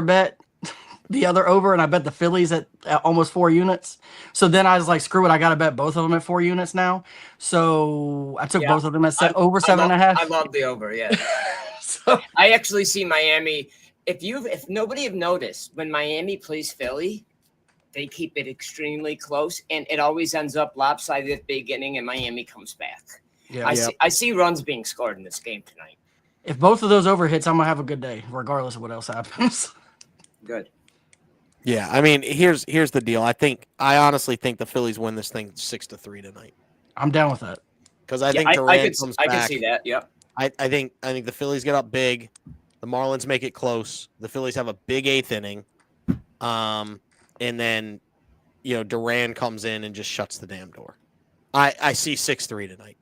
D: over, and I bet the Phillies at almost 4 units. So then I was like, screw it, I got to bet both of them at 4 units now. So I took both of them at over 7.5.
A: I love the over, yeah.
D: So
A: I actually see Miami. If nobody have noticed, when Miami plays Philly, they keep it extremely close, and it always ends up lopsided at the beginning, and Miami comes back.
D: yeah,
A: I see runs being scored in this game tonight.
D: if both of those over hits, I'm gonna have a good day, regardless of what else happens.
A: Good.
C: Yeah, I mean, here's the deal. I honestly think the Phillies win this thing 6-3 tonight.
D: I'm down with that.
C: Because I think Durant comes back.
A: I can see that. Yep.
C: I think the Phillies get up big. The Marlins make it close. The Phillies have a big 8th inning. And then, Duran comes in and just shuts the damn door. I see 6-3 tonight.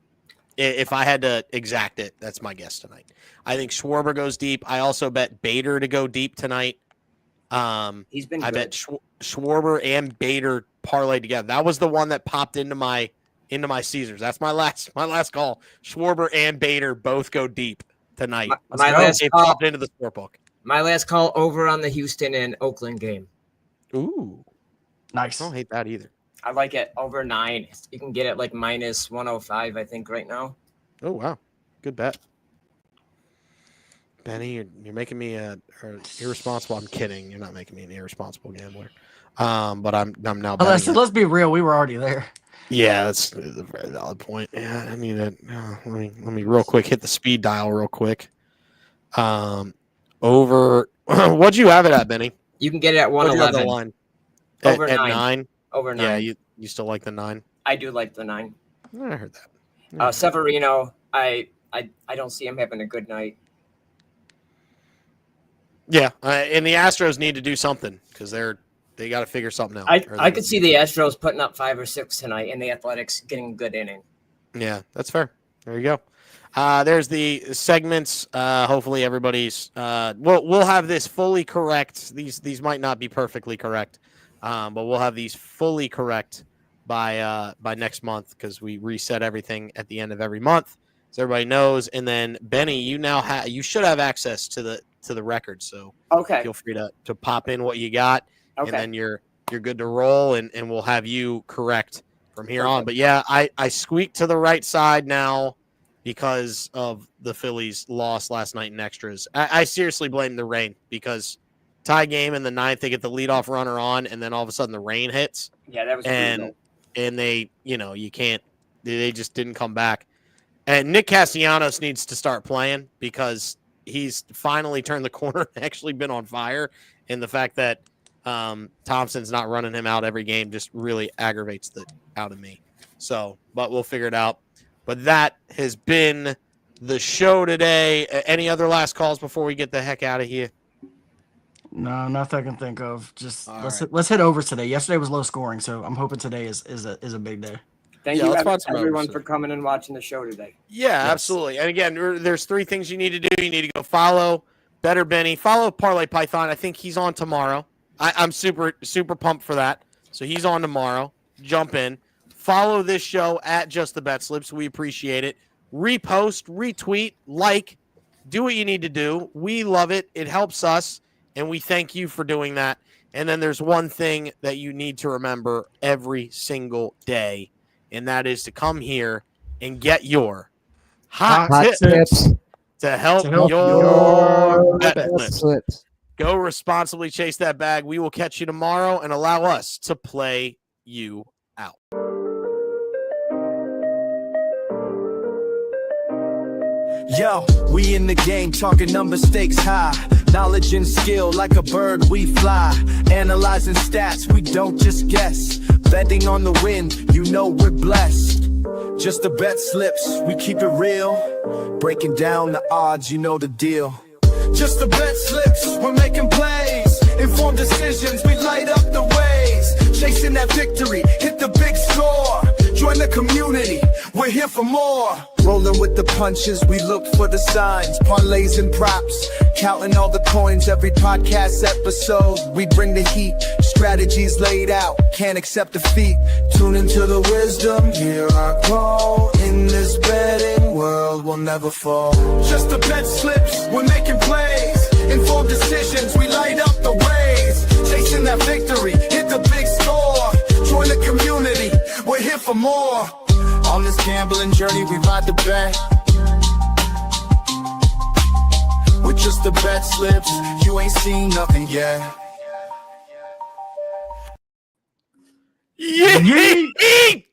C: If I had to exact it, that's my guess tonight. I think Schwarber goes deep. I also bet Bader to go deep tonight.
A: He's been.
C: I
A: good.
C: bet Schwarber and Bader parlayed together. That was the one that popped into my Caesars. That's my last call. Schwarber and Bader both go deep tonight.
A: My last call
C: popped into the scorebook.
A: My last call over on the Houston and Oakland game.
C: Ooh,
D: Nice.
C: I don't hate that either.
A: I like it over 9. You can get it like minus 105, I think, right now.
C: Oh wow, good bet, Benny. You're making me irresponsible. I'm kidding. You're not making me an irresponsible gambler. But I'm now.
D: Let's be real. We were already there.
C: Yeah, that's a very valid point. Yeah, I need it. Let me real quick hit the speed dial real quick. Over. What'd you have it at, Benny?
A: You can get it at 111.
C: Line?
A: Over
C: at
A: 9.
C: 9.
A: Over 9.
C: Yeah, you still like the 9?
A: I do like the 9.
C: I heard that.
A: Severino, I don't see him having a good night.
C: Yeah, and the Astros need to do something because they got to figure something out.
A: I could see the Astros putting up 5 or 6 tonight, and the Athletics getting a good inning.
C: Yeah, that's fair. There you go. There's the segments. Hopefully everybody's we'll have this fully correct. These might not be perfectly correct, but we'll have these fully correct by next month because we reset everything at the end of every month, so everybody knows. And then Benny, you should have access to the record, so feel free to pop in what you got, and then you're good to roll, and we'll have you correct from here on. But yeah, I squeaked to the right side now because of the Phillies' loss last night in extras. I seriously blame the rain because tie game in the ninth, they get the leadoff runner on, and then all of a sudden the rain hits.
A: Yeah, that was
C: and they, you can't. They just didn't come back. And Nick Castellanos needs to start playing because he's finally turned the corner and actually been on fire. And the fact that Thompson's not running him out every game just really aggravates the out of me. So, but we'll figure it out. But that has been the show today. Any other last calls before we get the heck out of here?
D: No, nothing I can think of. Just let's hit overs today. Yesterday was low scoring, so I'm hoping today is a big day.
A: Thank you everyone for coming and watching the show today.
C: Yeah, absolutely. And again, there's 3 things you need to do. You need to go follow Better Benny, follow Parlay Python. I think he's on tomorrow. I'm super, super pumped for that. So he's on tomorrow. Jump in. Follow this show at Just the BetSlips. We appreciate it. Repost, retweet, like, do what you need to do. We love it. It helps us, and we thank you for doing that. And then there's one thing that you need to remember every single day, and that is to come here and get your hot tips to help your BetSlips. Go responsibly, chase that bag. We will catch you tomorrow and allow us to play you out.
B: Yo, we in the game talking number stakes high. Knowledge and skill like a bird we fly. Analyzing stats, we don't just guess. Betting on the win, you know we're blessed. Just the bet slips, we keep it real. Breaking down the odds, you know the deal. Just the bet slips, we're making plays. Informed decisions, we light up the ways. Chasing that victory, hit the big score. Join the community, we're here for more. Rolling with the punches, we look for the signs. Parlays and props, counting all the coins every podcast episode. We bring the heat, strategies laid out, can't accept defeat. Tune into the wisdom, hear our call. In this betting world, we'll never fall. Just the bet slips, we're making plays. Informed decisions, we light up the ways. Chasing that victory, hit the big score. Join the community, we're here for more. On this gambling journey, we ride the bet. With just the bet slips, you ain't seen nothing yet.
C: Yeet!